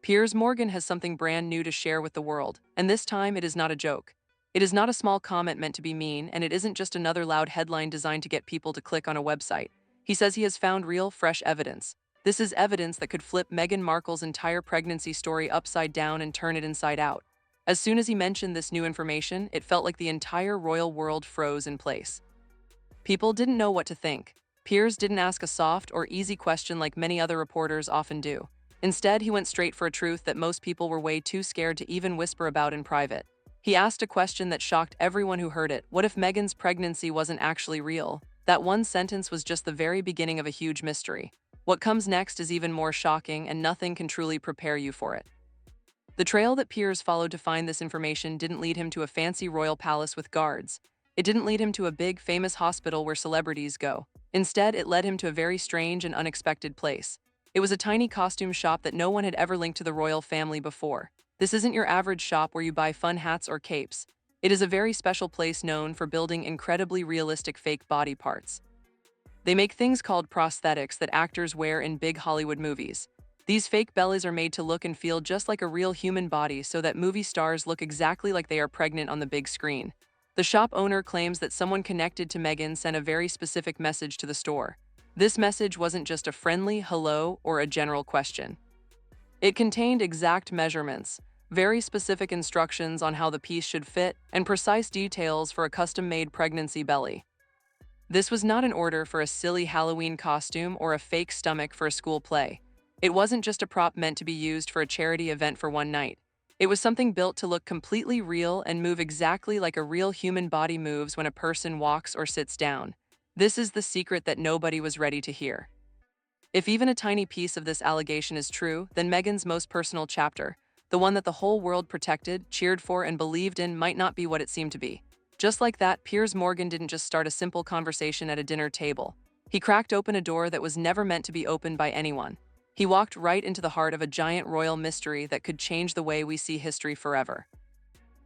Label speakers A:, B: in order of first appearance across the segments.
A: Piers Morgan has something brand new to share with the world, and this time it is not a joke. It is not a small comment meant to be mean, and it isn't just another loud headline designed to get people to click on a website. He says he has found real, fresh evidence. This is evidence that could flip Meghan Markle's entire pregnancy story upside down and turn it inside out. As soon as he mentioned this new information, it felt like the entire royal world froze in place. People didn't know what to think. Piers didn't ask a soft or easy question like many other reporters often do. Instead, he went straight for a truth that most people were way too scared to even whisper about in private. He asked a question that shocked everyone who heard it. What if Meghan's pregnancy wasn't actually real? That one sentence was just the very beginning of a huge mystery. What comes next is even more shocking, and nothing can truly prepare you for it. The trail that Piers followed to find this information didn't lead him to a fancy royal palace with guards. It didn't lead him to a big, famous hospital where celebrities go. Instead, it led him to a very strange and unexpected place. It was a tiny costume shop that no one had ever linked to the royal family before. This isn't your average shop where you buy fun hats or capes. It is a very special place known for building incredibly realistic fake body parts. They make things called prosthetics that actors wear in big Hollywood movies. These fake bellies are made to look and feel just like a real human body so that movie stars look exactly like they are pregnant on the big screen. The shop owner claims that someone connected to Meghan sent a very specific message to the store. This message wasn't just a friendly hello or a general question. It contained exact measurements, very specific instructions on how the piece should fit, and precise details for a custom-made pregnancy belly. This was not an order for a silly Halloween costume or a fake stomach for a school play. It wasn't just a prop meant to be used for a charity event for one night. It was something built to look completely real and move exactly like a real human body moves when a person walks or sits down. This is the secret that nobody was ready to hear. If even a tiny piece of this allegation is true, then Meghan's most personal chapter, the one that the whole world protected, cheered for, and believed in, might not be what it seemed to be. Just like that, Piers Morgan didn't just start a simple conversation at a dinner table. He cracked open a door that was never meant to be opened by anyone. He walked right into the heart of a giant royal mystery that could change the way we see history forever.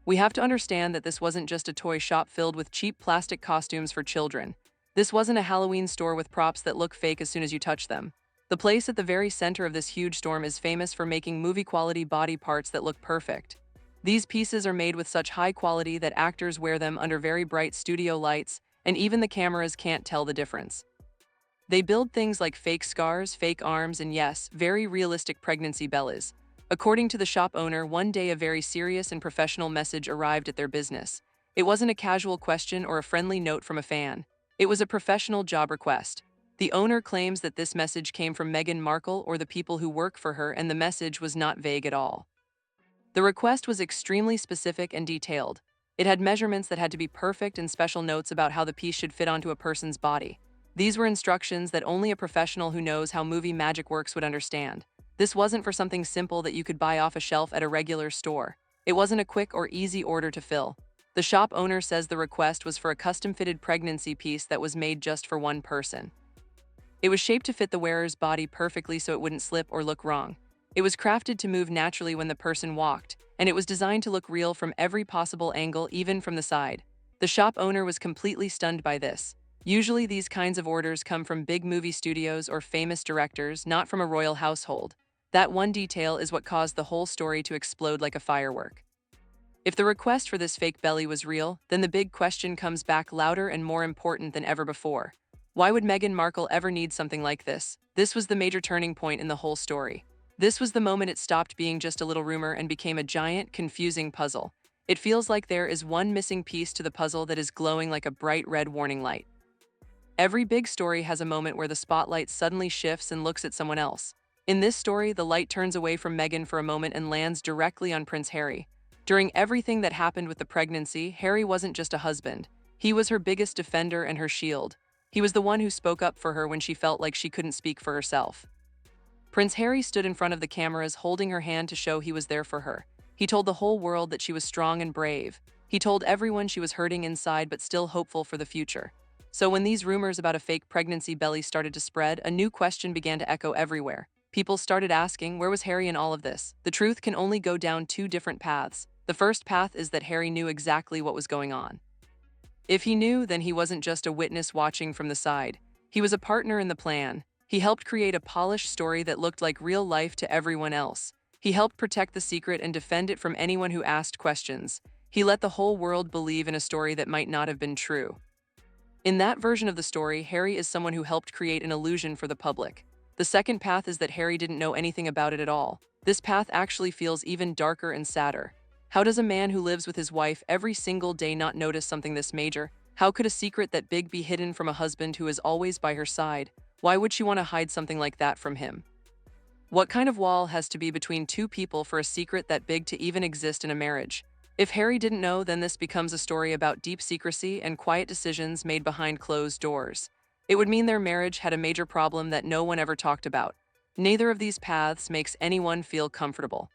A: We have to understand that this wasn't just a toy shop filled with cheap plastic costumes for children. This wasn't a Halloween store with props that look fake as soon as you touch them. The place at the very center of this huge storm is famous for making movie-quality body parts that look perfect. These pieces are made with such high quality that actors wear them under very bright studio lights, and even the cameras can't tell the difference. They build things like fake scars, fake arms, and yes, very realistic pregnancy bellies. According to the shop owner, one day a very serious and professional message arrived at their business. It wasn't a casual question or a friendly note from a fan. It was a professional job request. The owner claims that this message came from Meghan Markle or the people who work for her, and the message was not vague at all. The request was extremely specific and detailed. It had measurements that had to be perfect and special notes about how the piece should fit onto a person's body. These were instructions that only a professional who knows how movie magic works would understand. This wasn't for something simple that you could buy off a shelf at a regular store. It wasn't a quick or easy order to fill. The shop owner says the request was for a custom-fitted pregnancy piece that was made just for one person. It was shaped to fit the wearer's body perfectly so it wouldn't slip or look wrong. It was crafted to move naturally when the person walked, and it was designed to look real from every possible angle, even from the side. The shop owner was completely stunned by this. Usually these kinds of orders come from big movie studios or famous directors, not from a royal household. That one detail is what caused the whole story to explode like a firework. If the request for this fake belly was real, then the big question comes back louder and more important than ever before. Why would Meghan Markle ever need something like this? This was the major turning point in the whole story. This was the moment it stopped being just a little rumor and became a giant, confusing puzzle. It feels like there is one missing piece to the puzzle that is glowing like a bright red warning light. Every big story has a moment where the spotlight suddenly shifts and looks at someone else. In this story, the light turns away from Meghan for a moment and lands directly on Prince Harry. During everything that happened with the pregnancy, Harry wasn't just a husband. He was her biggest defender and her shield. He was the one who spoke up for her when she felt like she couldn't speak for herself. Prince Harry stood in front of the cameras holding her hand to show he was there for her. He told the whole world that she was strong and brave. He told everyone she was hurting inside but still hopeful for the future. So when these rumors about a fake pregnancy belly started to spread, a new question began to echo everywhere. People started asking, where was Harry in all of this? The truth can only go down two different paths. The first path is that Harry knew exactly what was going on. If he knew, then he wasn't just a witness watching from the side. He was a partner in the plan. He helped create a polished story that looked like real life to everyone else. He helped protect the secret and defend it from anyone who asked questions. He let the whole world believe in a story that might not have been true. In that version of the story, Harry is someone who helped create an illusion for the public. The second path is that Harry didn't know anything about it at all. This path actually feels even darker and sadder. How does a man who lives with his wife every single day not notice something this major? How could a secret that big be hidden from a husband who is always by her side? Why would she want to hide something like that from him? What kind of wall has to be between two people for a secret that big to even exist in a marriage? If Harry didn't know, then this becomes a story about deep secrecy and quiet decisions made behind closed doors. It would mean their marriage had a major problem that no one ever talked about. Neither of these paths makes anyone feel comfortable.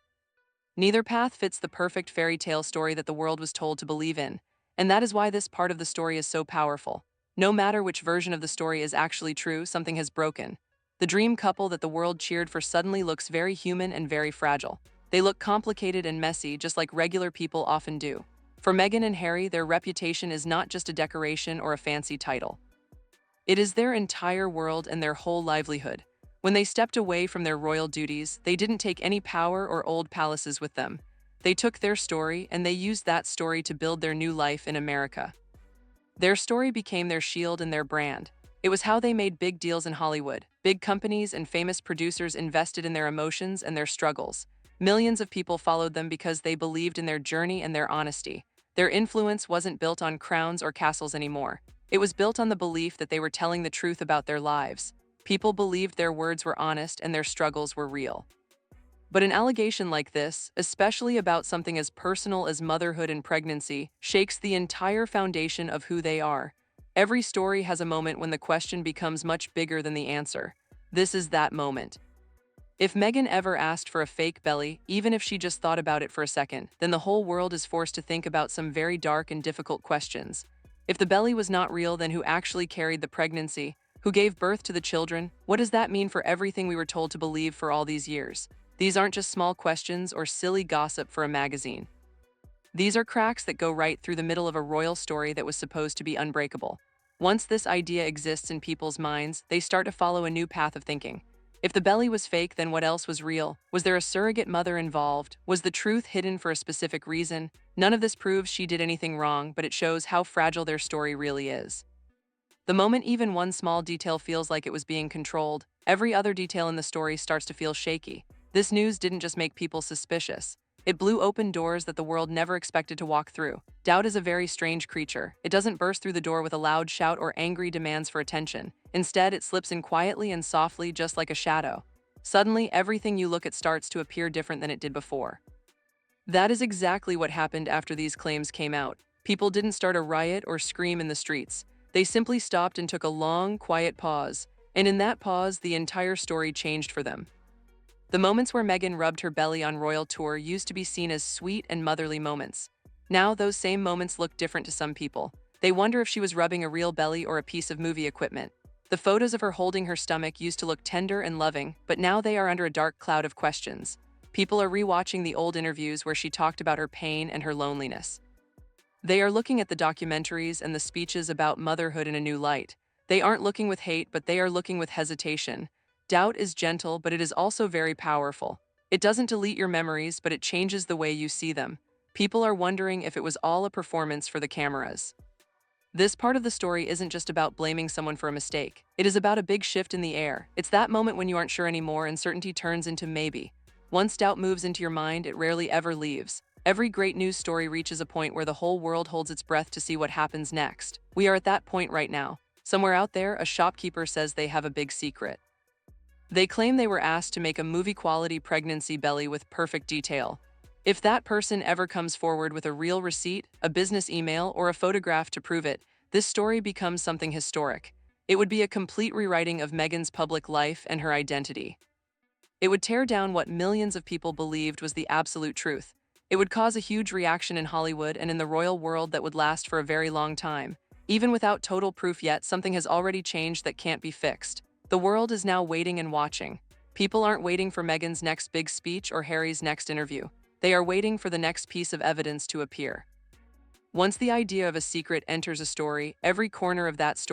A: Neither path fits the perfect fairy tale story that the world was told to believe in, and that is why this part of the story is so powerful. No matter which version of the story is actually true, something has broken. The dream couple that the world cheered for suddenly looks very human and very fragile. They look complicated and messy, just like regular people often do. For Meghan and Harry, their reputation is not just a decoration or a fancy title. It is their entire world and their whole livelihood. When they stepped away from their royal duties, they didn't take any power or old palaces with them. They took their story and they used that story to build their new life in America. Their story became their shield and their brand. It was how they made big deals in Hollywood. Big companies and famous producers invested in their emotions and their struggles. Millions of people followed them because they believed in their journey and their honesty. Their influence wasn't built on crowns or castles anymore. It was built on the belief that they were telling the truth about their lives. People believed their words were honest and their struggles were real. But an allegation like this, especially about something as personal as motherhood and pregnancy, shakes the entire foundation of who they are. Every story has a moment when the question becomes much bigger than the answer. This is that moment. If Meghan ever asked for a fake belly, even if she just thought about it for a second, then the whole world is forced to think about some very dark and difficult questions. If the belly was not real, then who actually carried the pregnancy? Who gave birth to the children? What does that mean for everything we were told to believe for all these years? These aren't just small questions or silly gossip for a magazine. These are cracks that go right through the middle of a royal story that was supposed to be unbreakable. Once this idea exists in people's minds, they start to follow a new path of thinking. If the belly was fake, then what else was real? Was there a surrogate mother involved? Was the truth hidden for a specific reason? None of this proves she did anything wrong, but it shows how fragile their story really is. The moment even one small detail feels like it was being controlled, every other detail in the story starts to feel shaky. This news didn't just make people suspicious. It blew open doors that the world never expected to walk through. Doubt is a very strange creature. It doesn't burst through the door with a loud shout or angry demands for attention. Instead, it slips in quietly and softly, just like a shadow. Suddenly, everything you look at starts to appear different than it did before. That is exactly what happened after these claims came out. People didn't start a riot or scream in the streets. They simply stopped and took a long, quiet pause. And in that pause, the entire story changed for them. The moments where Meghan rubbed her belly on royal tour used to be seen as sweet and motherly moments. Now, those same moments look different to some people. They wonder if she was rubbing a real belly or a piece of movie equipment. The photos of her holding her stomach used to look tender and loving, but now they are under a dark cloud of questions. People are rewatching the old interviews where she talked about her pain and her loneliness. They are looking at the documentaries and the speeches about motherhood in a new light. They aren't looking with hate, but they are looking with hesitation. Doubt is gentle, but it is also very powerful. It doesn't delete your memories, but it changes the way you see them. People are wondering if it was all a performance for the cameras. This part of the story isn't just about blaming someone for a mistake. It is about a big shift in the air. It's that moment when you aren't sure anymore and certainty turns into maybe. Once doubt moves into your mind, it rarely ever leaves. Every great news story reaches a point where the whole world holds its breath to see what happens next. We are at that point right now. Somewhere out there, a shopkeeper says they have a big secret. They claim they were asked to make a movie-quality pregnancy belly with perfect detail. If that person ever comes forward with a real receipt, a business email, or a photograph to prove it, this story becomes something historic. It would be a complete rewriting of Meghan's public life and her identity. It would tear down what millions of people believed was the absolute truth. It would cause a huge reaction in Hollywood and in the royal world that would last for a very long time. Even without total proof yet, something has already changed that can't be fixed. The world is now waiting and watching. People aren't waiting for Meghan's next big speech or Harry's next interview. They are waiting for the next piece of evidence to appear. Once the idea of a secret enters a story, every corner of that story